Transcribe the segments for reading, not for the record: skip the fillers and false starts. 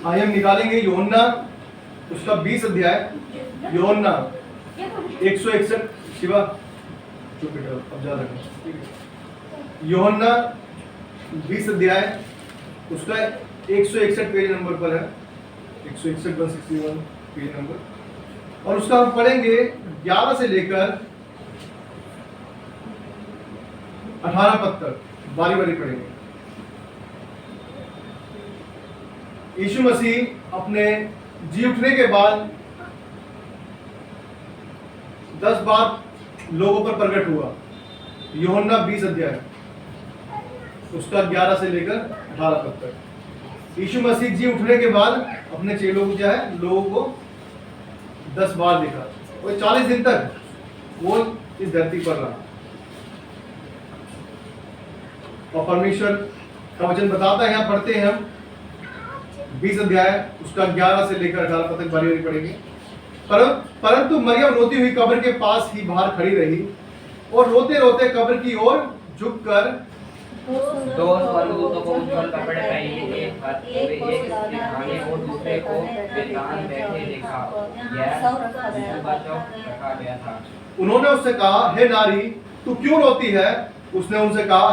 आइए हम निकालेंगे यूहन्ना उसका 20 अध्याय। यूहन्ना 161। शिवा चुप बेटा, अब जा रहे। यूहन्ना 20 अध्याय उसका 161 पेज नंबर पर है। 161 161 पेज नंबर, और उसका हम पढ़ेंगे 11 से लेकर 18 पद तक, बारी बारी पढ़ेंगे। यीशु मसीह अपने जी उठने के बाद 10 बार लोगों पर प्रकट हुआ। यूहन्ना 20 अध्याय उसका 11 से लेकर 18 पद तक। यीशु मसीह जी उठने के बाद अपने चेलों को जो है लोगों को 10 बार देखा, और 40 दिन तक वो इस धरती पर रहा। और परमेश्वर का वचन बताता है, यहाँ पढ़ते हैं हम 20 अध्याय उसका 11 से लेकर 18 पद तक, बारी बारी पढ़ेंगे। परंतु मरियम रोती हुई कब्र के पास ही बाहर खड़ी रही, और रोते रोते कब्र की ओर झुककर दो स्वर्गदूतों को उज्ज्वल कपड़े पहने, एक हाथ में एक सिरहाने और दूसरे को बेतान बैठे देखा। यह सुबह चौक रखा गया था। उन्होंने उससे कहा, हे नारी, तू क्यों रोती है? उसने उनसे कहा,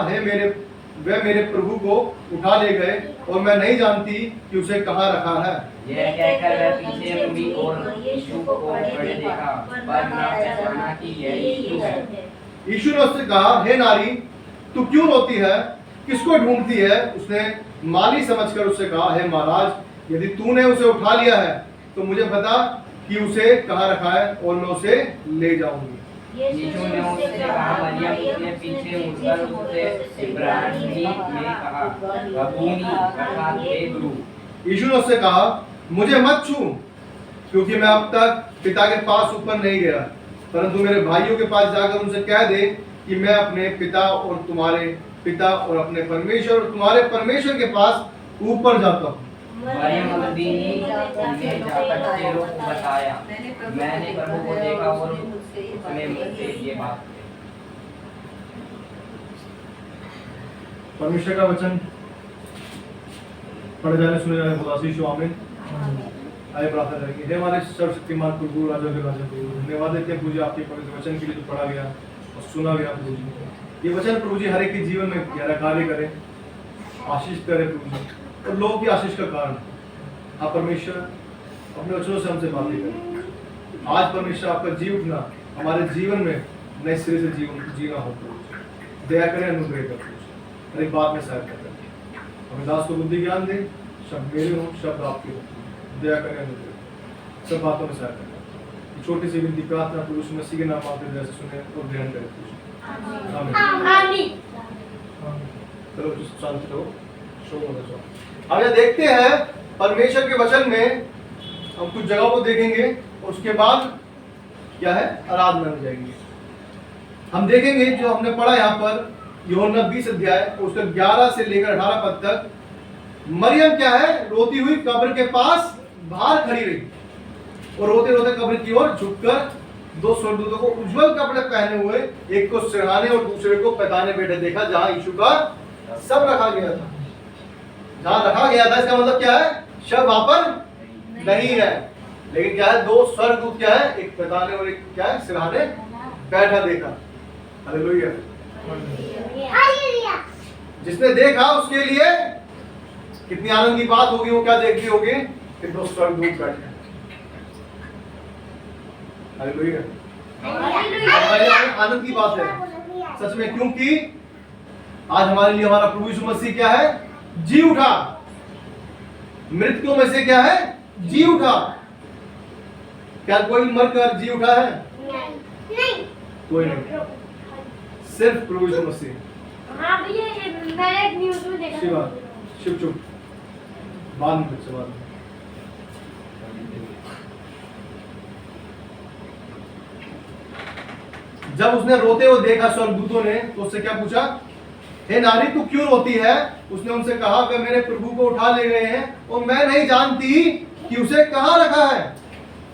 वे मेरे प्रभु को उठा ले गए, और मैं नहीं जानती कि उसे कहाँ रखा है। यह कहकर वह पीछे मुड़ी और यीशु को खड़े देखा, पर न पहचाना कि यह यीशु है। यीशु ने उससे कहा, हे नारी, तू क्यों रोती है? किसको ढूंढती है? उसने माली समझकर उससे कहा, हे महाराज, यदि तूने उसे उठा लिया है तो मुझे बता कि उसे कहाँ रखा है, और मैं उसे ले जाऊंगी। यीशु ने उससे कहा, मरियम। उसने पीछे मुड़कर उससे इब्रानी में कहा, रब्बूनी, अर्थात हे गुरु। यीशु ने उससे कहा, मुझे मत छू, क्योंकि मैं अब तक पिता के पास ऊपर नहीं गया, परंतु मेरे भाइयों के पास जाकर उनसे कह दे कि मैं अपने पिता और तुम्हारे पिता और अपने परमेश्वर और तुम्हारे परमेश्वर के पास ऊपर जाता हूँ। मरियम मगदलीनी ने जाकर चेलों को बताया, मैंने प्रभु को देखा और उसने मुझसे ये बात कही। परमेश्वर का वचन पढ़े जाने सुने जाने खुदा से यीशु आमीन। आइए प्रार्थना करेंगे। हे हमारे सर्वशक्तिमान प्रभु, राजा के राजा प्रभु, धन्यवाद देते हैं प्रभु जी आपके पवित्र वचन के लिए जो पढ़ा गया और सुना गया प्रभु जी। ये वचन प्रभु जी हर एक के जीवन में गहरा कार्य करे, आशीष करे प्रभु जी, और लोगों की आशीष का कारण। आप परमेश्वर अपने वचनों से हमसे बातें करें। आज परमेश्वर आपका जी उठना हमारे जीवन में नए सिरे से जीना हो प्रभु, दया करें, अनुग्रह करें, हर एक बात में सहायता करें। हमें दास को बुद्धि ज्ञान दे, शब्द मेरे हो, शब्द आपके हो, दया करें, अनुग्रह सब बातों में सहायता करें। छोटी सी विनती प्रार्थना प्रभु यीशु मसीह के नाम आपके दया से सुने और ग्रहण करें। आमीन। चलो शांति रहो। अब यह देखते हैं परमेश्वर के वचन में हम कुछ जगहों को देखेंगे, और उसके बाद क्या है, आराधना हो जाएगी। हम देखेंगे जो हमने पढ़ा यहाँ पर यूहन्ना 20 अध्याय उसका 11 से लेकर 18 पद तक। मरियम क्या है, रोती हुई कब्र के पास बाहर खड़ी रही, और रोते रोते कब्र की ओर झुककर दो स्वर्गदूतों को उज्जवल कपड़े पहने हुए, एक को सिरहाने और दूसरे को पैताने बैठे देखा, जहां यीशु का सब रखा गया था। जहां रखा गया था इसका मतलब क्या है, शव वहां पर नहीं है, लेकिन क्या है, दो स्वर्गदूत क्या है, एक पैताने और एक क्या है, सिरहाने बैठा देखा। हालेलुया। जिसने देखा उसके लिए कितनी आनंद की बात होगी। वो क्या देख रही होगी कि दो स्वर्गदूत बैठे। हालेलुया। आनंद की बात है सच में, क्योंकि आज हमारे लिए हमारा प्रभु यीशु मसीह क्या है, जी उठा। मृतकों में से क्या है, जी उठा। क्या कोई मरकर जी उठा है? नहीं, कोई नहीं, सिर्फ प्रभु यीशु मसीह। हाँ भैया, ये मैंने एक न्यूज़ में देखा। शिव चुप, बाद में कुछ सवाल। जब उसने रोते हुए देखा स्वर्गदूतों ने, तो उससे क्या पूछा, हे नारी तू क्यों रोती है? उसने उनसे कहा, वे मेरे प्रभु को उठा ले गए हैं, और मैं नहीं जानती कि उसे कहाँ रखा है।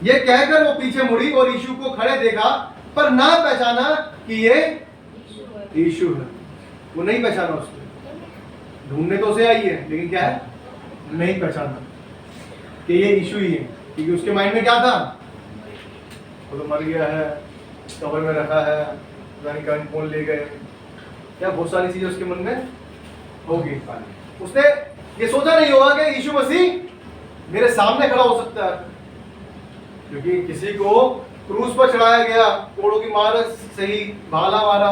ये कहकर वो पीछे मुड़ी और यीशु को खड़े देखा, पर ना पहचाना कि ये यीशु है। वो नहीं पहचाना उसको, ढूंढने तो उसे आई है, लेकिन क्या है, नहीं पहचाना। कि ये इशू ही है, क्योंकि उसके माइंड में क्या था, वो तो मर गया है, कब्र में रखा है, पता नहीं कहीं कौन ले गए, क्या बहुत सारी चीजें उसके मन में होगी। उसने ये सोचा नहीं होगा कि यीशु मसीह मेरे सामने खड़ा हो सकता है, क्योंकि किसी को क्रूस पर चढ़ाया गया, कोड़ों की मार सही, भाला मारा,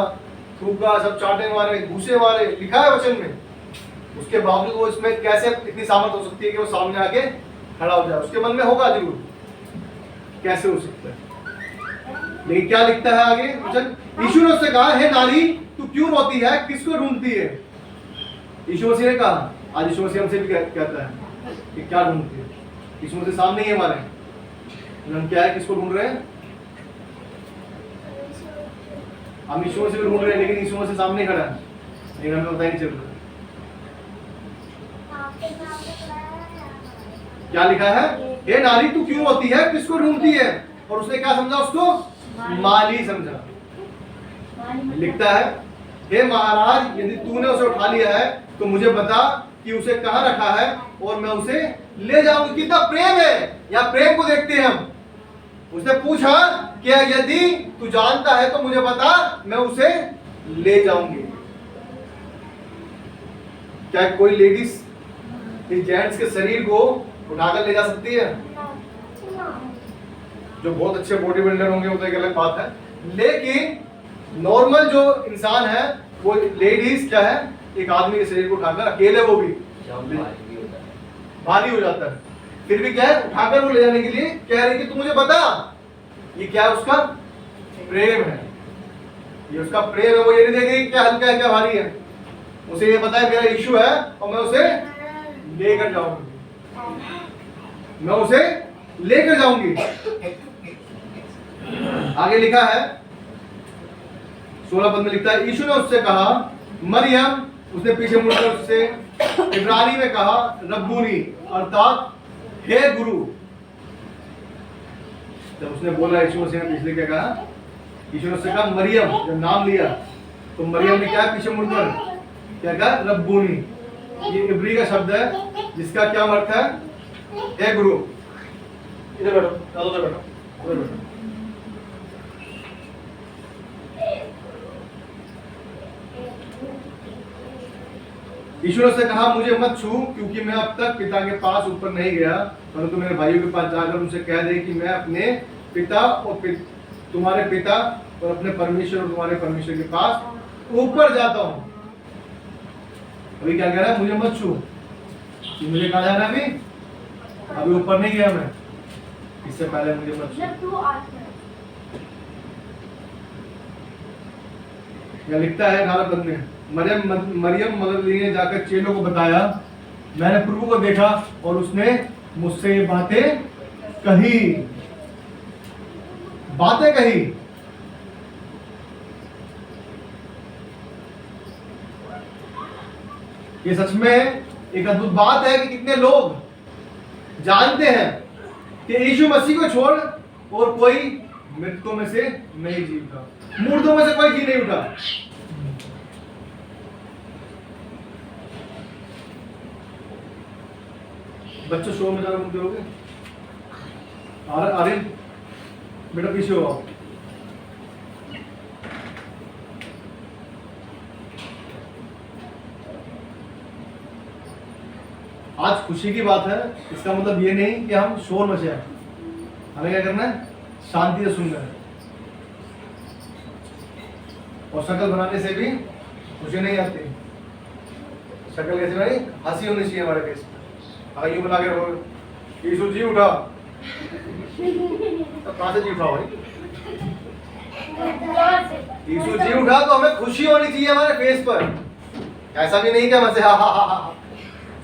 थूका, सब चांटे मारे, घूसे मारे, लिखा है वचन में। उसके बावजूद वो इसमें कैसे इतनी सामर्थ हो सकती है कि वो सामने आके खड़ा हो जाए? उसके मन में होगा जरूर, कैसे हो सकता है। लेकिन क्या लिखता है आगे वचन? यीशु ने उससे कहा, हे नारी तू क्यों रोती है, किसको ढूंढती है? यीशु मसीह ने कहा, आज यीशु मसीह हमसे भी कहता है कि क्या ढूंढती है। यीशु मसीह सामने ही हमारे, हम क्या है, किसको ढूंढ रहे हैं? हम यीशु मसीह को ढूंढ रहे हैं, लेकिन यीशु मसीह सामने खड़ा है, लेकिन हमें पता ही नहीं चल रहा। क्या लिखा है? हे नारी तू क्यों रोती है, किसको ढूंढती है? और उसने क्या समझा? उसको माली समझा। लिखता है, हे महाराज यदि तूने उसे उठा लिया है तो मुझे बता कि उसे कहाँ रखा है और मैं उसे ले जाऊंगी। कितना प्रेम है, यहाँ प्रेम को देखते हैं हम। उसने पूछा कि यदि तू जानता है तो मुझे बता, मैं उसे ले जाऊंगी। क्या कोई लेडीज इस जेंट्स के शरीर को उठाकर ले जा सकती है? जो बहुत अच्छे बॉडी बिल्डर होंगे वो तो एक अलग बात है, लेकिन नॉर्मल जो इंसान है वो लेडीज क्या है, एक आदमी के शरीर को उठाकर अकेले वो भी भारी हो जाता है, फिर भी क्या है, उठाकर वो ले जाने के लिए कह रही कि तू मुझे बता। ये क्या है? उसका प्रेम है, ये उसका प्रेम है। वो ये नहीं देखेगी क्या हल्का है क्या भारी है, उसे ये पता है मेरा इशू है और मैं उसे लेकर जाऊंगी, मैं उसे लेकर जाऊंगी। आगे लिखा है 16 पद में लिखता है, यीशु ने उससे कहा मरियम। उसने पीछे मुड़कर उससे इब्रानी में कहा रब्बूनी, अर्थात हे गुरु। जब उसने बोला यीशु मसीह ने पिछले क्या कहा, यीशु ने उससे कहा मरियम, जब नाम लिया तो मरियम ने क्या पीछे मुड़कर क्या कहा? रब्बूनी। ये इब्री का शब्द है जिसका क्या अर्थ है? हे गुरु। इधर बैठो, उधर बैठो, उधर बैठो। यीशु ने उससे कहा मुझे मत छू, क्योंकि मैं अब तक पिता के पास ऊपर नहीं गया, परंतु मेरे भाइयों के पास जाकर उनसे कह दे कि मैं अपने पिता और तुम्हारे पिता और अपने परमेश्वर और तुम्हारे परमेश्वर के पास ऊपर जाता हूँ। अभी क्या कह रहा है? मुझे मत छू। मुझे कहा जाना है? अभी ऊपर नहीं गया मैं, इससे पहले मुझे मत छू। यह लिखता है 18 पद में, मरियम मगदलीनी ने जाकर चेलों को बताया, मैंने प्रभु को देखा और उसने मुझसे ये बातें कही। बातें कही। ये सच में एक अद्भुत बात है कि कितने लोग जानते हैं कि यीशु मसीह को छोड़ और कोई मृतकों में से नहीं जी उठा, मुर्दों में से कोई जी नहीं उठा। बच्चों शो में ज्यादा घूमते रहोगे। आर्यन बेटा पीछे हो आओ। आज खुशी की बात है, इसका मतलब ये नहीं कि हम शोर मचाएं। हमें क्या करना है? शांति से सुनना है। और शक्ल बनाने से भी खुशी नहीं आती। शक्ल कैसे बनाई? हंसी होनी चाहिए हमारे फेस पे। अगर यूं बना के रखोगे यीशु जी उठा, तो कहां से जी उठा भाई? यीशु जी उठा तो हमें खुशी होनी चाहिए हमारे फेस पर। ऐसा भी नहीं कि हम हंसे हा हा हा।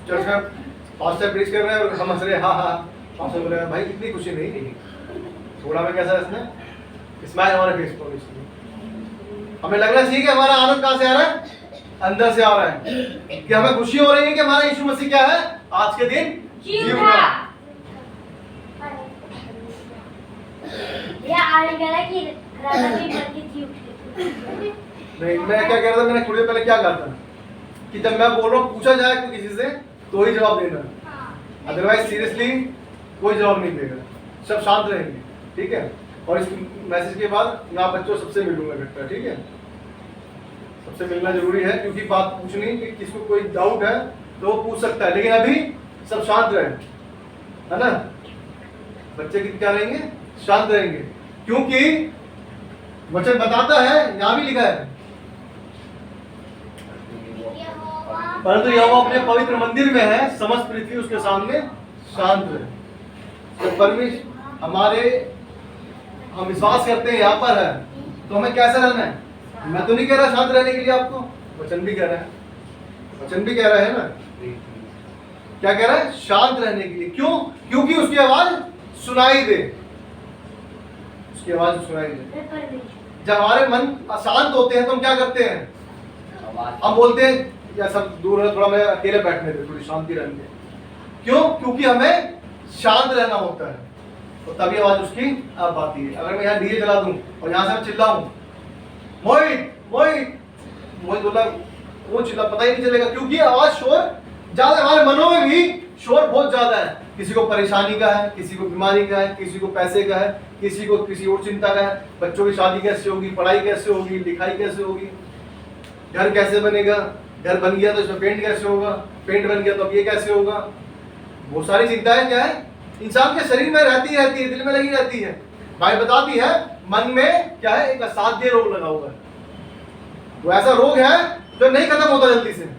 चर्च में पास्टर प्रीच कर रहे हैं और हम हंस रहे हा हा। पास्टर बोल रहे हैं भाई इतनी खुशी नहीं, थोड़ा में कैसा है इसमें स्माइल हमारे फेस पर। हमें लगना चाहिए कि हमारा आनंद कहां से आ रहा है? अंदर से आ रहा है, कि हमें खुशी हो रही है कि हमारा यीशु मसीह क्या है? आज के दिन जी उठा। या आने कह रहा कि राधा भी मर के जी उठी। नहीं, मैं क्या कह रहा था, मैंने थोड़ी देर पहले क्या कहा था कि जब मैं बोल रहा हूँ पूछा जाए तो किसी से तो ही जवाब देना, अदरवाइज सीरियसली कोई जवाब नहीं देगा, सब शांत रहेंगे, ठीक है। और इस मैसेज के बाद मैं आप बच्चों सबसे मिलूंगा इकट्ठा, ठीक है। सबसे मिलना जरूरी है, क्योंकि बात पूछनी कि किसको कोई डाउट है तो वो पूछ सकता है, लेकिन अभी सब शांत रहे, है ना। बच्चे क्या रहेंगे? शांत रहेंगे, क्योंकि वचन बताता है, यहाँ भी लिखा है, परंतु यहोवा अपने पवित्र मंदिर में है, समस्त पृथ्वी उसके सामने शांत है। तो परमेश्वर हमारे, हम विश्वास करते हैं यहाँ पर है, तो हमें कैसे रहना है? मैं तो नहीं कह रहा शांत रहने के लिए आपको, वचन भी कह रहा है, वचन भी कह रहा है ना। क्या कह रहा है? शांत रहने के लिए। क्यों? क्योंकि उसकी आवाज सुनाई दे, उसकी आवाज सुनाई दे। जब हमारे मन अशांत होते हैं तो हम क्या करते हैं? हम बोलते हैं या सब दूर है, थोड़ा मैं अकेले बैठने दे, थोड़ी शांति रहने दे। क्यों? क्योंकि हमें शांत रहना होता है, तो तभी आवाज उसकी अब आती है। अगर मैं यहाँ डीजे चला दूं और यहाँ से मैं चिल्लाऊं, मोहित मोहित मोहित बोला, वो चिल्ला, पता ही नहीं चलेगा, क्योंकि आवाज शोर ज्यादा, हमारे मनों में भी शोर बहुत ज्यादा है। किसी को परेशानी का है, किसी को बीमारी का है, किसी को पैसे का है, किसी को किसी और चिंता का है, बच्चों की शादी कैसे होगी, पढ़ाई कैसे होगी, लिखाई कैसे होगी, घर कैसे बनेगा, घर बन गया तो इसमें पेंट कैसे होगा, पेंट बन गया तो अब ये कैसे होगा। बहुत सारी चिंताएं क्या है इंसान के शरीर में रहती है, दिल में लगी रहती है। भाई बताती है मन में क्या है, एक असाध्य रोग लगा हुआ है। वो ऐसा रोग है जो नहीं खत्म होता जल्दी से।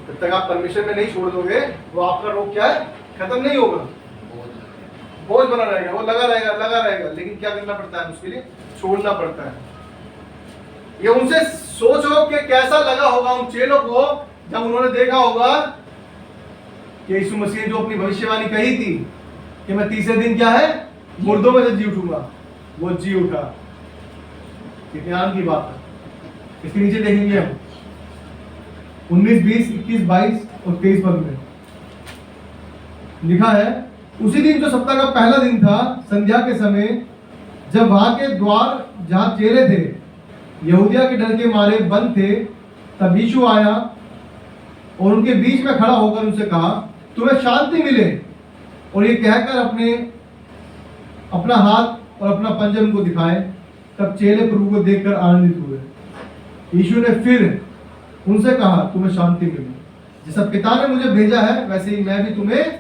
जब तक आप परमेश्वर में नहीं छोड़ दोगे, वो आपका रोग क्या है, खत्म नहीं होगा, बोझ बना रहेगा, वो लगा रहेगा लगा रहेगा। लेकिन क्या करना पड़ता है उसके लिए? छोड़ना पड़ता है। ये उनसे सोचो कि कैसा लगा होगा उन चेलों को जब उन्होंने देखा होगा कि यीशु मसीह जो अपनी भविष्यवाणी कही थी कि मैं तीसरे दिन क्या है, मुर्दों में से जी उठूंगा, वो जी उठा। कितने आनंद की बात है। इसके नीचे देखेंगे हम 19, 20, 21, 22 और 23 पद में लिखा है, उसी दिन जो सप्ताह का पहला दिन था, संध्या के समय, जब वहां के द्वार जहां चेले थे यहूदिया के डर के मारे बंद थे, तब यीशु आया और उनके बीच में खड़ा होकर उनसे कहा, तुम्हें शांति मिले। और ये कहकर अपना हाथ और अपना पंजा उनको दिखाए। तब चेले प्रभु को देखकर आनंदित हुए। यीशु ने फिर उनसे कहा, तुम्हें शांति मिले। जैसा पिता ने मुझे भेजा है, वैसे ही मैं भी तुम्हें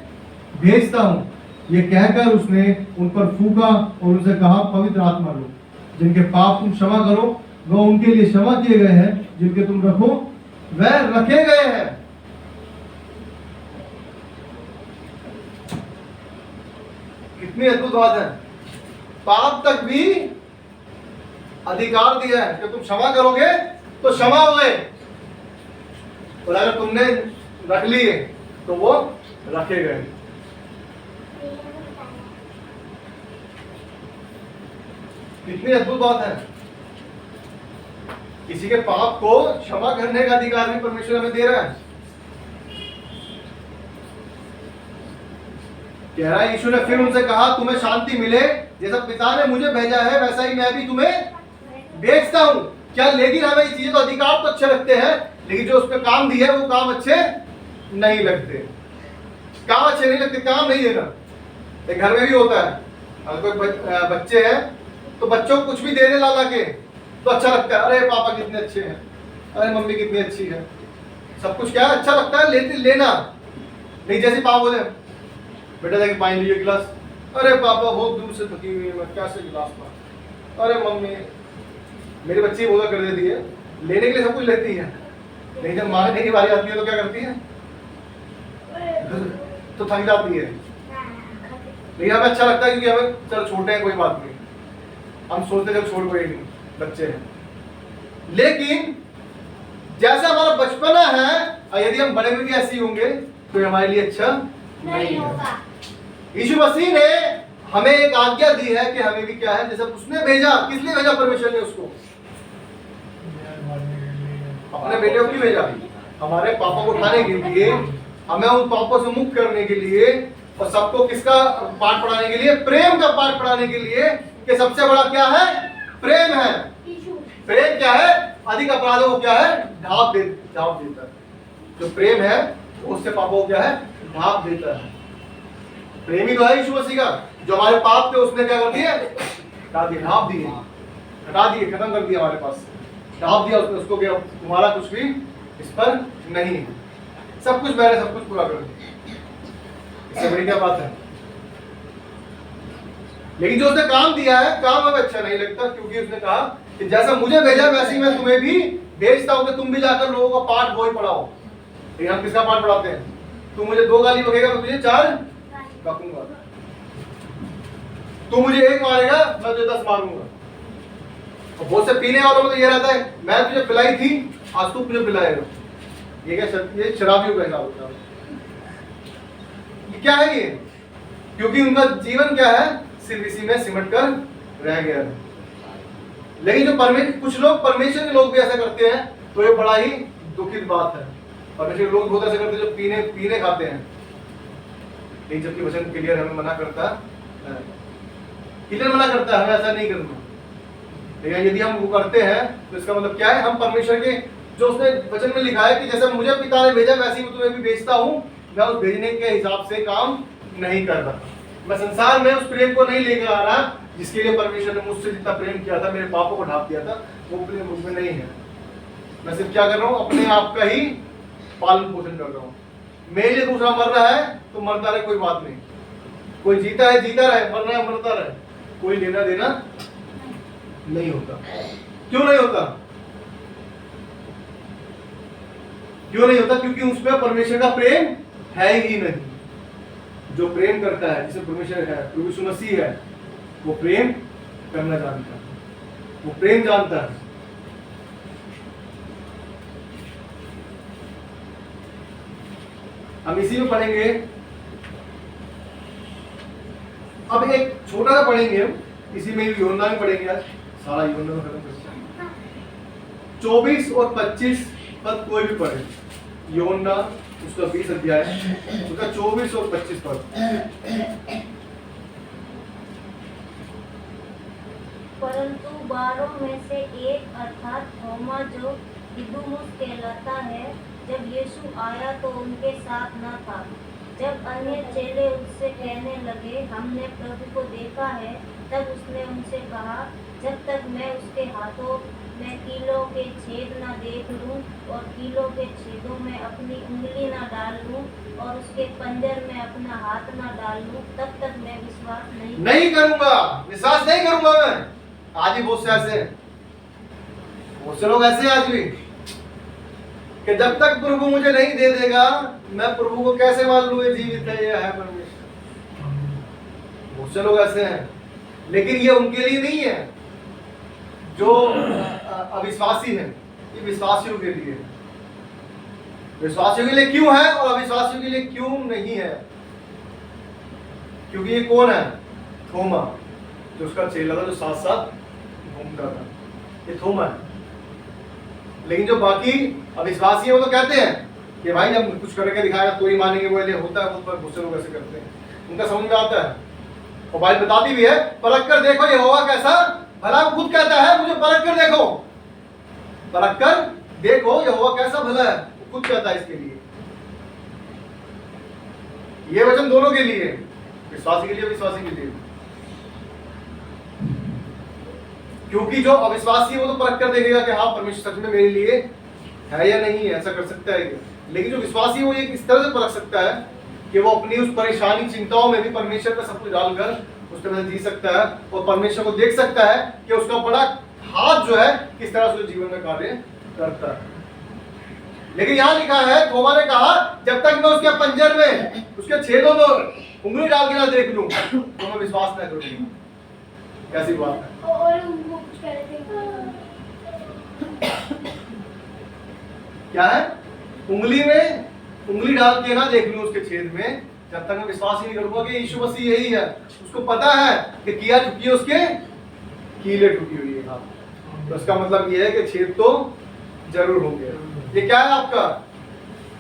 भेजता हूं। ये कहकर उसने उन पर फूंका और उनसे कहा, पवित्र आत्मा लो। जिनके पाप तुम क्षमा करो, वह उनके लिए क्षमा किए गए हैं, जिनके तुम रखो वह रखे गए हैं। कितनी अद्भुत बात है। पाप तक भी अधिकार दिया है कि तुम क्षमा करोगे तो क्षमा हो गए, और अगर तुमने रख लिए तो वो रखे गए। कितनी अद्भुत बात है। किसी के पाप को क्षमा करने का अधिकार भी परमेश्वर हमें दे रहा है। कह रहा है यीशु ने फिर उनसे कहा, तुम्हें शांति मिले। जैसा पिता ने मुझे भेजा है, वैसा ही मैं भी तुम्हें भेजता हूं। क्या, लेकिन हमें ये चीजें तो अधिकार तो अच्छे लगते हैं, लेकिन जो उस पर काम दिए वो काम अच्छे नहीं लगते। काम अच्छे नहीं लगते, काम नहीं देना। घर में भी होता है, अगर कोई बच्चे हैं तो बच्चों को कुछ भी दे दे ला के तो अच्छा लगता है। अरे पापा कितने अच्छे हैं, अरे मम्मी कितनी अच्छी है, सब कुछ क्या अच्छा लगता है लेना। नहीं जैसे पापा बोले, बेटा जाके पानी लीजिए गिलास, अरे पापा बहुत दूर से थकी हुई है, मैं कैसे गिलास पा। अरे मम्मी, मेरी बच्ची बोला कर देती है, लेने के लिए सब कुछ लेती है, नहीं जब मांगने की बारी आती है तो क्या करती है, तो थक जाती है। लेकिन हमें अच्छा लगता है क्योंकि हमें चलो छोटे हैं कोई बात नहीं, हम सोचते जब छोड़ कोई नहीं, बच्चे हैं। लेकिन जैसा हमारा बचपना है, और यदि हम बड़े में भी ऐसे ही होंगे तो हमारे लिए अच्छा नहीं होगा। यीशु मसीह ने हमें एक आज्ञा दी है कि हमें भी क्या है, जैसे उसने भेजा, किस लिए भेजा परमेश्वर ने उसको? अपने बेटे को क्यों भेजा? हमारे पापों को उठाने के लिए, हमें उन पापों से मुक्त करने के लिए, और सबको किसका पाठ पढ़ाने के लिए? प्रेम का पाठ पढ़ाने के लिए, कि सबसे बड़ा क्या है? प्रेम है। प्रेम क्या है? अधिक अपराधों को क्या है? ढांप देता है। जो प्रेम है उससे पापों को क्या है? ढांप देता है। प्रेम ही तो है यीशु मसीह का। जो हमारे पाप थे उसने क्या कर दिया, हटा दिए, ढाप दिए, हटा दिए, खत्म कर दिया, हमारे पास ढाप दिया उसने, उसको क्या तुम्हारा कुछ भी इस पर नहीं है, सब कुछ मैंने सब कुछ पूरा कर दिया। इससे बड़ी क्या बात है। लेकिन जो उसने काम दिया है, काम हमें अच्छा नहीं लगता, क्योंकि उसने कहा कि जैसा मुझे भेजा वैसे ही मैं तुम्हें भी भेजता हूं कि तुम भी जाकर लोगों का पाठ वही पढ़ाओ। लेकिन हम किसका पाठ पढ़ाते हैं, तू मुझे 2 गाली बकेगा मैं तुझे 4 बकूंगा, तू मुझे 1 मारेगा मैं तुझे 10 मारूंगा। और बहुत से पीने वालों में तो ये रहता है, मैं तुझे पिलाई थी आज तू मुझे पिलाएगा। ये क्या, ये शराबियों का हिसाब होता है। ये क्या है ये, क्योंकि उनका जीवन क्या है, सिर्फ इसी में सिमट कर रह गया है। लेकिन जो कुछ लोग, परमेश्वर के लोग भी ऐसा करते हैं, तो ये बड़ा ही दुखित बात है। परमेश्वर के लोग बहुत ऐसा करते हैं जो पीने खाते हैं। लेकिन जबकि वचन क्लियर हमें मना करता है, क्लियर मना करता है हमें ऐसा नहीं करना। लेकिन यदि हम वो करते हैं तो इसका मतलब क्या है, हम परमेश्वर के जो उसने वचन में लिखा है कि जैसे मुझे पिता ने भेजा वैसे ही तुम्हें भी भेजता हूँ, मैं उस भेजने के हिसाब से काम नहीं कर रहा। मैं संसार में उस प्रेम को नहीं लेकर आ रहा जिसके लिए परमेश्वर ने मुझसे जितना प्रेम किया था, मेरे पापों को ढांप दिया था, वो प्रेम मुझ में नहीं है। मैं सिर्फ क्या कर रहा हूँ, अपने आप का ही पालन पोषण कर रहा हूँ। मेरे लिए दूसरा मर रहा है तो मरता रहे, कोई बात नहीं। कोई जीता है जीता रहे, मर रहा है मरता रहे, कोई लेना देना नहीं होता। क्यों नहीं होता, क्यों नहीं होता? क्योंकि उसमें परमेश्वर का प्रेम है ही नहीं। जो प्रेम करता है, जिसे परमेश्वर है, प्रभु यीशु मसीह है, वो प्रेम करना जानता है, वो प्रेम जानता है। हम इसी में पढ़ेंगे। अब एक छोटा सा पढ़ेंगे, इसी में यूहन्ना में पढ़ेंगे। आज सारा यूहन्ना में खत्म करते हैं। 24 और 25 पद कोई भी पढ़े, यूहन्ना उसका 20 अध्याय, उसका 24 और 25 पद। परंतु 12 में से एक अर्थात थोमा जो दिदुमुस कहलाता है, जब यीशु आया तो उनके साथ न था। जब अन्य चेले उससे कहने लगे हमने प्रभु को देखा है, तब उसने उनसे कहा जब तक मैं उसके हाथों में कीलों के छेद न देख लूं और कीलों के छेदों में अपनी उंगली न डाल लूं और उसके पंजर में अपना हाथ न डाल लूं, तब तक मैं विश्वास नहीं करूंगा, विश्वास नहीं करूंगा मैं। आज भी बहुत से ऐसे, बहुत से लोग ऐसे आज भी, कि जब तक प्रभु मुझे नहीं दे देगा मैं प्रभु को कैसे मान लूं ये जीवित है, ये है परमेश्वर। बहुत से लोग ऐसे हैं, लेकिन ये उनके लिए नहीं है जो अविश्वासी है, ये विश्वासियों के लिए है। विश्वासियों के लिए क्यों है और अविश्वासियों के लिए क्यों नहीं है? क्योंकि ये कौन है? थोमा, जो उसका चेला था, जो साथ साथ घूमता था, ये थोमा है। लेकिन जो बाकी अविश्वासी है वो तो कहते हैं कि भाई जब कुछ करके दिखाएगा तो ही मानेंगे, वो लिए होता है, वो बहुत से लोग ऐसे करते हैं, उनका समझ में आता है। और बाइबल बताती भी है, परख कर देखो यहोवा कैसा भला। वो खुद कहता है मुझे परख कर देखो, परख कर देखो यहोवा कैसा भला है, वो खुद कहता है इसके लिए। ये वचन दोनों के लिए, विश्वासी के लिए, विश्वासी के लिए। क्योंकि जो अविश्वासी है वो तो परख कर देखेगा कि हाँ परमेश्वर सच में मेरे लिए है या नहीं है, ऐसा कर सकता है क्या? लेकिन जो विश्वासी है वो ये इस तरह से परख सकता है कि वो अपनी उस परेशानी चिंताओं में भी परमेश्वर का सब कुछ डालकर उस तरह से जी सकता है और परमेश्वर को देख सकता है कि उसका बड़ा हाथ जो है किस तरह से जीवन में कार्य करता है। लेकिन यहाँ लिखा है, थोमा ने कहा जब तक मैं उसके पंजर में, उसके छेदों में उंगली डाल के ना देख लूं तो मैं विश्वास न करूंगा। कैसी बात है? और वो कुछ कह रहे थे, क्या है? उंगली में उंगली डाल के ना देख लूं उसके छेद में, जब तक मैं विश्वास ही नहीं करूंगा कि यीशु मसीह यही है। उसको पता है कि किया ठुकी है, उसके कीले ठुकी हुई है। हाँ, तो इसका मतलब ये है कि छेद तो जरूर होंगे। ये क्या है आपका?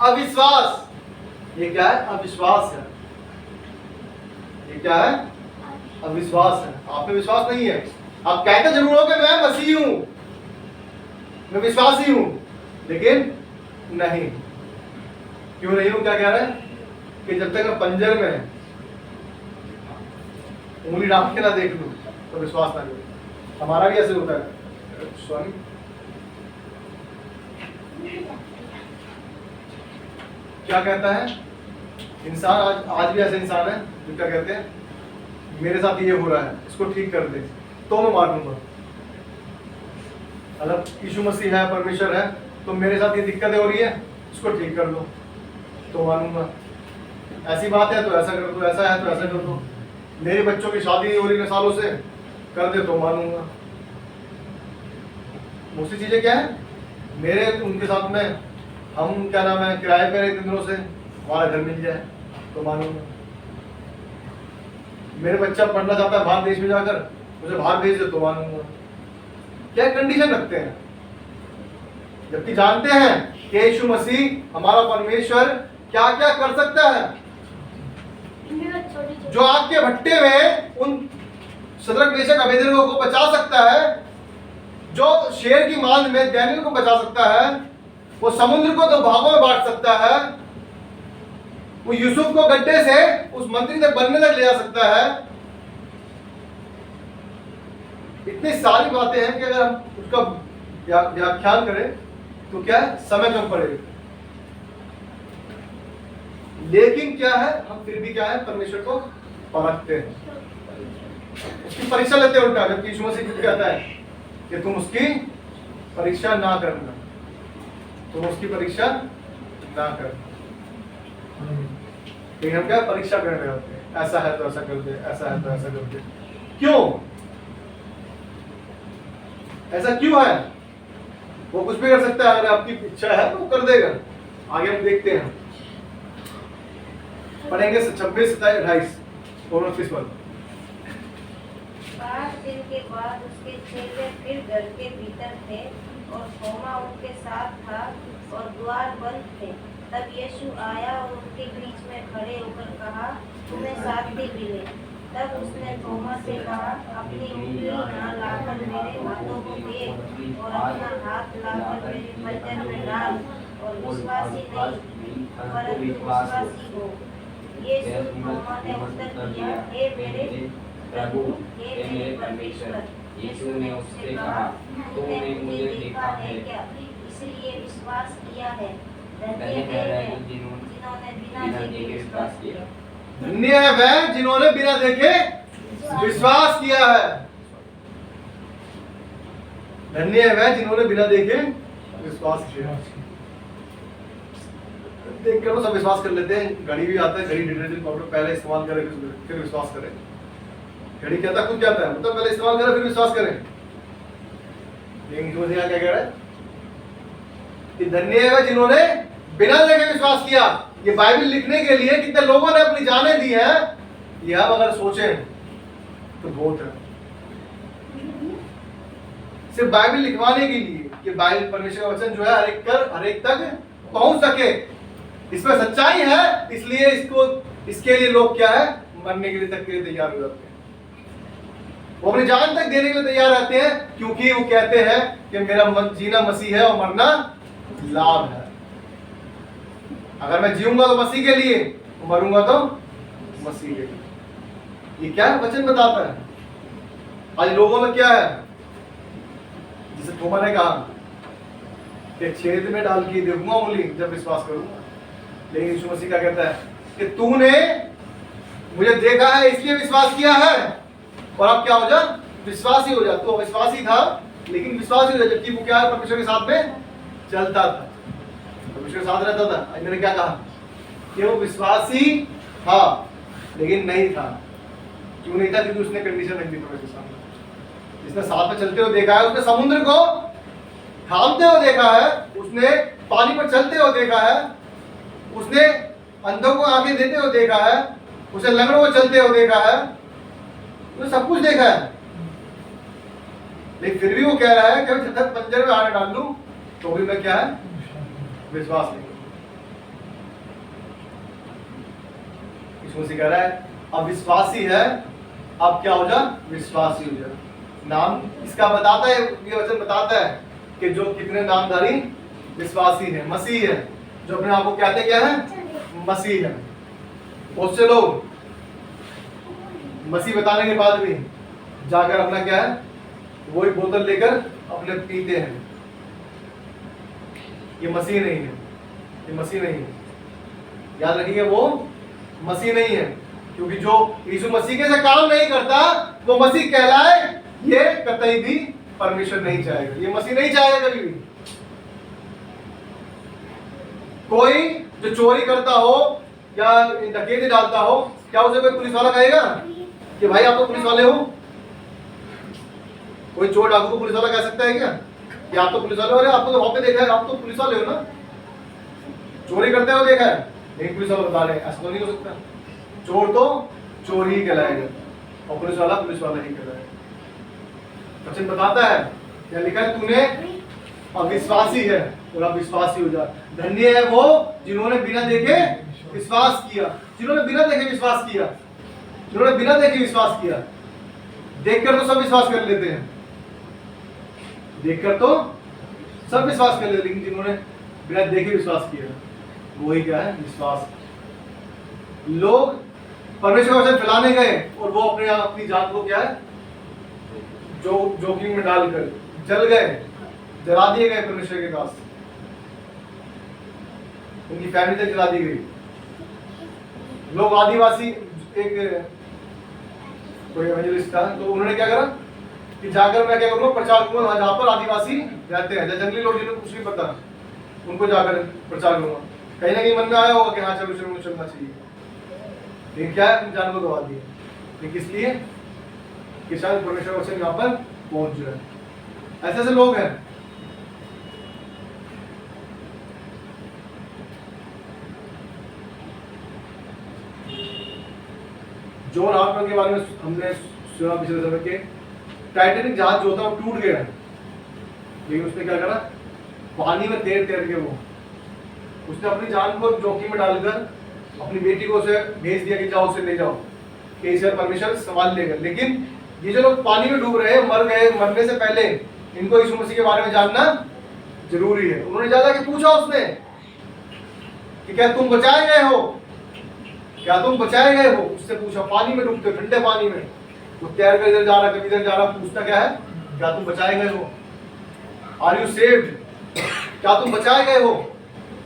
अविश्वास। ये क्या है? अविश्वास है। ये क्या है? अविश्वास है। आप में विश्वास नहीं है। आप कहते जरूर हो कि मैं मसीही हूं, मैं विश्वासी हूं, लेकिन नहीं। क्यों नहीं हूं? क्या कह रहे हैं कि जब तक मैं पंजर में उंगली डाल के ना देख लूं तो विश्वास ना करो। हमारा भी ऐसे होता है। सॉरी, क्या कहता है इंसान, आज भी ऐसे इंसान है जो क्या कहते हैं, मेरे साथ ये हो रहा है, इसको ठीक कर दे तो मैं मान लूंगा। अगर यीशु मसीह है, परमेश्वर है, तो मेरे साथ ये दिक्कतें हो रही है, इसको ठीक कर दो तो मानूंगा। ऐसी बात है तो ऐसा कर दो, ऐसा है तो ऐसा कर दो। मेरे बच्चों की शादी हो रही है सालों से, कर दे तो मानूंगा। दूसरी चीजें क्या है, मेरे उनके साथ में हम क्या नाम है किराए पे रहे इतने दिनों से, हमारा घर मिल जाए तो मानूंगा। मेरे बच्चा पढ़ना चाहता है बाहर देश में जाकर, मुझे बाहर भेज दे तो मानूंगा। क्या कंडीशन रखते हैं, जबकि जानते हैं कि यीशु मसीह हमारा परमेश्वर क्या क्या कर सकता है। जो आग के भट्टे में उन शद्रक मेशक अबेदनगो को बचा सकता है, जो शेर की मांद में दानियेल को बचा सकता है, वो समुद्र को 2 भागों में बांट सकता है, वो यूसुफ को गड्ढे से उस मंत्री तक बनने तक ले जा सकता है। इतनी सारी बातें हैं कि अगर हम उसका व्याख्यान करें तो क्या है, समय कम पड़ेगा। लेकिन क्या है, हम फिर भी क्या है, परमेश्वर को परखते हैं, उसकी परीक्षा लेते हैं उल्टा। जबकि यीशु मसीह कहता है कि तुम उसकी परीक्षा ना करना, तुम उसकी परीक्षा ना करना। लेकिन हम क्या परीक्षा कर रहे होते हैं, ऐसा है तो ऐसा कर दे, ऐसा है तो ऐसा कर दे। क्यों ऐसा क्यों है? वो कुछ भी कर सकता है, अगर आपकी इच्छा है तो कर देगा। आगे हम देखते हैं, पढ़ेंगे 26, 27, 28 और 29 पद। 5 दिन के बाद उसके चेले फिर घर के भीतर थे और थोमा उनके साथ था और द्वार बंद थे। तब यीशु आया और उनके बीच में खड़े होकर कहा, तुम्हें शांति मिले। तब उसने थोमा से कहा, अपनी उंगली यहाँ लाकर मेरे हाथों को देख और अपना हाथ लाकर मेरे पंजर में डाल, और विश्वासी नहीं परंतु विश्वासी हो। यीशु थोमा ने उत्तर दिया, हे मेरे प्रभु, हे मेरे परमेश्वर। यीशु ने उससे कहा, तुमने मुझे देखा है क्या, इसलिए विश्वास किया है। धन्य है वह जिन्होंने बिना देखे विश्वास किया। धन्य है वह जिन्होंने बिना देखे विश्वास किया है। धन्य है वह जिन्होंने बिना देखे विश्वास किया। देख कर तो सब विश्वास कर लेते हैं। घड़ी भी आता है, घड़ी डिटर्जेंट पाउडर पहले इस्तेमाल करें फिर विश्वास करें। घड़ी कहता खुद कहता है, मतलब पहले इस्तेमाल करें फिर विश्वास करें। लेकिन क्या कह रहा है कि धन्य है वह जिन्होंने बिना देखे विश्वास किया। ये बाइबल लिखने के लिए कितने लोगों ने अपनी जानें दी हैं, ये हम अगर सोचें तो बहुत है। सिर्फ बाइबल लिखवाने के लिए कि बाइबल परमेश्वर का वचन जो है हर एक तक पहुंच सके, इसमें सच्चाई है, इसलिए इसके लिए लोग क्या है, मरने के लिए तक के लिए तैयार हो जाते हैं। वो अपनी जान तक देने के लिए तैयार रहते हैं, क्योंकि वो कहते हैं कि मेरा जीना मसीह है और मरना लाभ है। अगर मैं जीऊंगा तो मसीह के लिए, मरूंगा तो मसीह के लिए। ये क्या वचन बताता है। आज लोगों में क्या है, जिसे थोमा ने कहा कि छेद में डाल के देखूंगा उंगली जब विश्वास करूंगा। लेकिन यीशु मसीह क्या कहता है कि तूने मुझे देखा है इसलिए विश्वास किया है, और अब क्या हो जा, विश्वासी हो जा। तो विश्वासी था लेकिन विश्वासी हो जा, जबकि वो क्या है, परमेश्वर के साथ में चलता था, परमेश्वर के साथ रहता था। मैंने क्या कहा कि वो विश्वासी था लेकिन नहीं था। क्यों नहीं था? क्योंकि उसने कंडीशन रख दी परमेश्वर के सामने। जिसने साथ में चलते हुए देखा है, उसने समुद्र को थामते हुए देखा है, उसने पानी पर चलते हुए देखा है, उसने अंधों को आंखें देते हुए देखा है, उसने लंगड़ों को चलते हुए देखा है, उसने सब कुछ देखा है। लेकिन फिर भी वो कह रहा है कि मैं जब पंजर में आने डाल लूं तो भी मैं क्या है, विश्वास नहीं करूं। यीशु मसीह कह रहा है अब विश्वासी है, अब क्या हो जा, विश्वासी हो जा। नाम इसका बताता है, ये वचन बताता है कि जो कितने नामधारी विश्वासी है, मसीह है, जो अपने आप को कहते क्या है, मसीह है। बहुत से लोग मसीह बताने के बाद भी जाकर अपना क्या है, वही बोतल लेकर अपने पीते हैं। ये मसीह नहीं है, ये मसीह नहीं है। याद रखिए, वो मसीह नहीं है, क्योंकि जो यीशु मसीह के से काम नहीं करता वो मसीह कहलाए, ये कतई भी परमेश्वर नहीं चाहेगा, ये मसीह नहीं चाहेगा कभी भी। कोई जो चोरी करता हो या डकैती डालता हो, क्या उसे कोई पुलिस वाला कहेगा कि भाई आप तो पुलिस वाले हो? कोई चोर डाकू को पुलिस वाला कह सकता है क्या कि आप तो पुलिस वाले हो? अरे आपको तो वहां पे देखा है, आप तो पुलिस वाले हो ना, चोरी करते हो देखा है, नहीं पुलिस वाला बता रहे, ऐसा तो नहीं हो सकता। चोर तो चोर ही कहलाएगा और पुलिस वाला ही कहलाएगा। वचन बताता है, क्या लिखा है, तूने अविश्वासी है और अब विश्वासी हो जा। धन्य है वो जिन्होंने बिना देखे विश्वास किया, जिन्होंने बिना देखे विश्वास किया, जिन्होंने बिना देखे विश्वास किया। देखकर तो सब विश्वास कर लेते हैं, देखकर तो सब विश्वास कर लेते, लेकिन जिन्होंने बिना देखे विश्वास किया वही क्या है, विश्वास। लोग परमेश्वर का वचन फैलाने गए और वो अपनी जान को क्या है, जो जोखिम में डालकर जल गए, जला दिए गए परमेश्वर के दास, उनकी फैमिली तक जला दी गई। लोग आदिवासी, एक कोई एवेंजलिस्ट था, तो उन्होंने क्या करा कि जाकर मैं क्या करूंगा, प्रचार करूंगा जहां पर आदिवासी रहते हैं, जंगली लोग जिन्हें कुछ नहीं पता, उनको जाकर प्रचार करूंगा। कहीं ना कहीं मन में आया होगा कि हाँ चलो चलना चाहिए, लेकिन क्या है, जान को गवा दिया। लेकिन किस लिए? कि शायद परमेश्वर का वचन यहाँ पर पहुंच जाए। ऐसे ऐसे लोग हैं। जॉन आर्मस्ट्रांग के बारे में हमने सुना पिछले समय के, टाइटैनिक जहाज जो था वो टूट गया, लेकिन उसने क्या करा, पानी में तैर तैर के वो उसने अपनी जान को जोखिम में डालकर अपनी बेटी को उसे भेज दिया कि जाओ उसे ले जाओ, कि इसे परमेश्वर संभाल लेगा। लेकिन ये जो लोग पानी में डूब रहे हैं, मर गए, मरने से पहले इनको यीशु मसीह के बारे में जानना जरूरी है। उन्होंने जा के पूछा उसने कि क्या तुम बचाए गए हो, क्या तुम बचाए गए हो? उससे पूछा, पानी में डूबते, ठंडे पानी में, तो तैर कर इधर जा रहा, कभी इधर जा रहा, पूछता क्या है, क्या तुम बचाए गए हो? Are you saved? क्या तुम बचाए गए हो?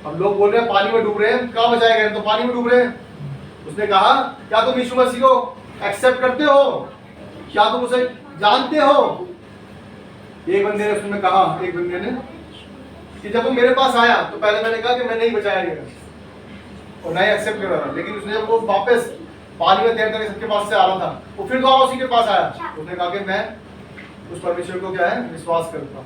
हम लोग बोल रहे हैं पानी में डूब रहे हैं, कहाँ बचाए गए? तो पानी में डूब रहे हैं। उसने कहा, क्या तुम यीशु मसीह को एक्सेप्ट करते हो? क्या तुम उसे जानते हो? एक बंदे ने उसमें कहा, एक बंदे ने, कि जब वो मेरे पास आया तो पहले मैंने कहा कि मैं नहीं बचाया गया और नहीं एक्सेप्ट कर रहा, लेकिन उसने जब वो वापस पानी में तैरते हुए सबके पास से आ रहा था, वो फिर दोबारा उसी के पास आया, उसने कहा कि मैं उस परमेश्वर को क्या है, विश्वास करता हूँ,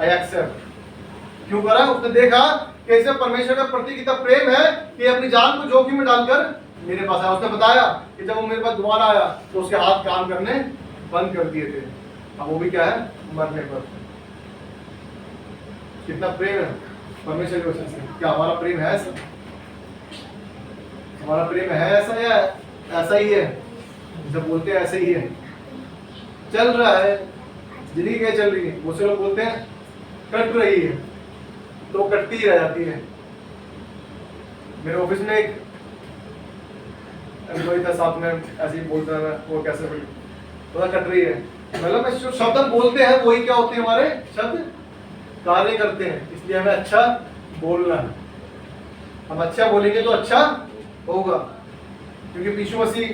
आई एक्सेप्ट। क्यों करा? उसने देखा कि इसे परमेश्वर के प्रति कितना प्रेम है कि अपनी जान को जोखिम में डालकर मेरे पास आया। उसने बताया कि जब वो मेरे पास दोबारा आया तो उसके हाथ काम करने बंद कर दिए थे, अब वो भी क्या है, मरने पर। कितना प्रेम है परमेश्वर के वचन से। क्या हमारा प्रेम है ऐसा? हमारा प्रेम है ऐसा या ऐसा ही है जब बोलते हैं ऐसे ही है, चल रहा है, जिंदगी क्या चल रही है? बहुत से लोग बोलते हैं कट रही है, तो कटती ही रह जाती है। मेरे ऑफिस में एक एम्प्लॉय था, साथ में ऐसे ही बोलता है, वो कैसे बोला कट रही है, मतलब जो शब्द हम बोलते हैं वही क्या होते हैं, हमारे शब्द कार्य करते हैं। इसलिए हमें अच्छा बोलना है, हम अच्छा बोलेंगे तो अच्छा होगा, क्योंकि यीशु मसीह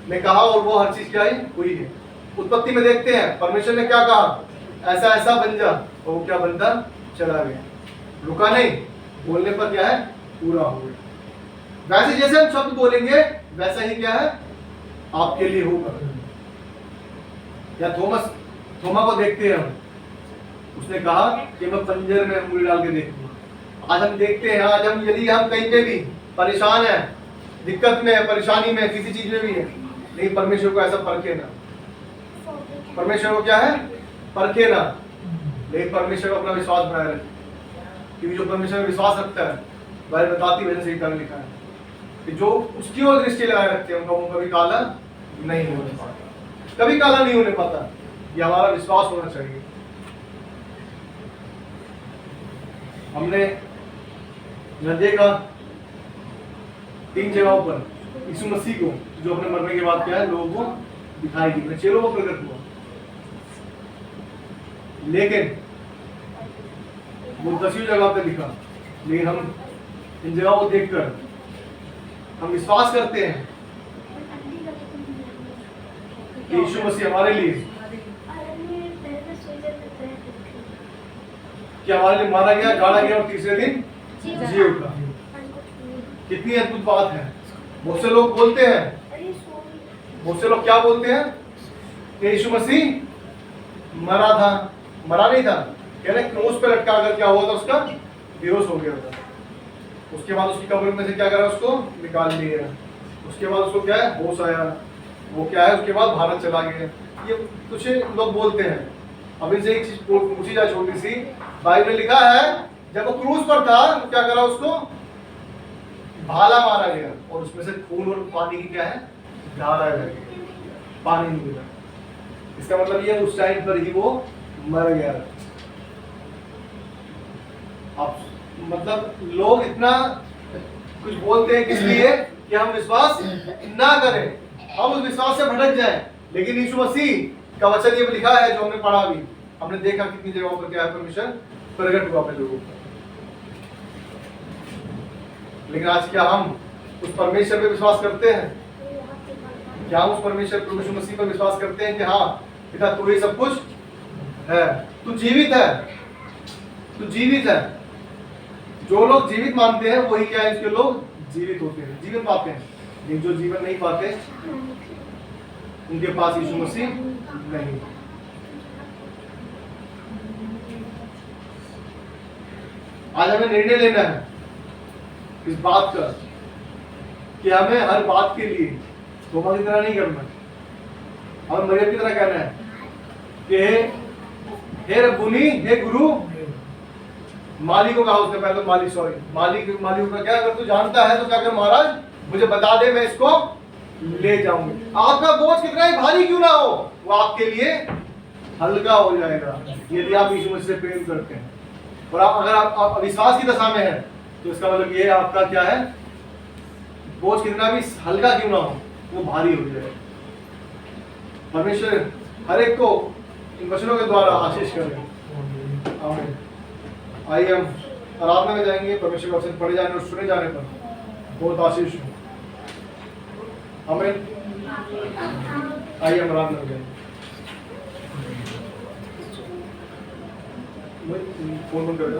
ने कहा और वो हर चीज क्या है, हुई है। उत्पत्ति में देखते हैं परमेश्वर ने क्या कहा, ऐसा ऐसा बन जा, और वो क्या बनता चला गया, रुका नहीं, बोलने पर क्या है, पूरा हो गया। वैसे जैसे हम शब्द बोलेंगे वैसा ही क्या है, आपके लिए होगा। या थोमा को देखते हैं हम, उसने कहा कि मैं पंजर में उंगली डाल के देखूंगा। आज हम देखते हैं, आज हम यदि हम कहीं पे भी परेशान है, दिक्कत में है, परेशानी में, किसी चीज में भी है, लेकिन परमेश्वर को ऐसा परखे ना, परमेश्वर को क्या है, परखे ना, लेकिन परमेश्वर को अपना विश्वास बनाए रखे, क्योंकि जो परमेश्वर में विश्वास रखता है, बाइबल बताती वजह से ही लिखा है कि जो उसकी ओर दृष्टि लगाए रखते हैं उनका मुंह कभी काला नहीं होने पाता, कभी काला नहीं होने पाता। ये हमारा विश्वास होना चाहिए। हमने देखा 3 जगहों पर यीशु मसीह को, जो अपने मरने के बाद क्या है, लोगों को दिखाई दी, चेलों को प्रकट हुआ। लेकिन वो 10वीं जगह पे लिखा, लेकिन हम इन जगहों को देखकर हम विश्वास करते हैं कि यीशु मसीह हमारे लिए, कि हमारे लिए मारा गया, गाड़ा गया और तीसरे दिन जी उठा। कितनी अद्भुत बात है। बहुत से लोग बोलते हैं, बहुत से लोग क्या बोलते हैं कि यीशु मसीह मरा था, मरा नहीं था, कह रहे क्रूस पे लटका कर क्या हुआ था, उसका बेहोश हो गया था। उसके बाद उसकी कब्र में से क्या करा, उसको निकाल लिया। उसके बाद उसको क्या है, होश आया, वो क्या है, उसके बाद भारत चला गया। ये कुछ लोग बोलते हैं। अब इनसे एक चीज पूछी जाए छोटी सी, बाइबल में लिखा है जब वो क्रूस पर था तो क्या करा, उसको भाला मारा गया और उसमें से खून और पानी की क्या है, धारा है, पानी निकला। इसका मतलब ये उस टाइम पर ही वो मर गया। अब मतलब लोग इतना कुछ बोलते हैं किस लिए, कि हम विश्वास ना करें, हम उस विश्वास से भटक जाएं। लेकिन यीशु मसीह का वचन ये लिखा है, जो हमने पढ़ा भी, हमने देखा कितनी जगहों पर क्या है, परमेश्वर प्रकट हुआ अपने लोगों को। लेकिन आज क्या हम उस परमेश्वर पे विश्वास करते हैं? क्या हम उस परमेश्वर प्रभु यीशु मसीह पर विश्वास करते हैं कि हाँ पिता तू ही सब कुछ है, तू जीवित है, तू जीवित है। जो लोग जीवित मानते हैं वही क्या है, इसके लोग जीवित होते हैं, जीवन पाते हैं। लेकिन जो जीवन नहीं पाते उनके पास यीशु मसीह नहीं। आज हमें निर्णय लेना है इस बात का कि हमें हर बात के लिए तोबा की तरह नहीं करना, हमें मरियम की तरह कहना है कि हे रब्बुनी, हे गुरु। मालिक को कहा उसने पहले, मालिक का क्या, अगर तू जानता है तो क्या कर महाराज, मुझे बता दे, मैं इसको ले जाऊंगी। आपका बोझ कितना ही भारी क्यों ना हो, वो आपके लिए हल्का हो जाएगा यदि आप यीशु मसीह से प्रेम करते हैं। और अगर आप अविश्वास की दशा में हैं तो इसका मतलब ये आपका क्या है, बोझ कितना भी हल्का क्यों ना हो, वो भारी हो जाएगा। परमेश्वर हर एक को इन वचनों के द्वारा आशीष करें। आमीन। आइए हम आराधना में जाएंगे। परमेश्वर का वचन पढ़े जाने और सुने जाने पर बहुत आशीष हो। आमीन। आइए हम आराधना में जाएंगे। फोन बंद कर दो।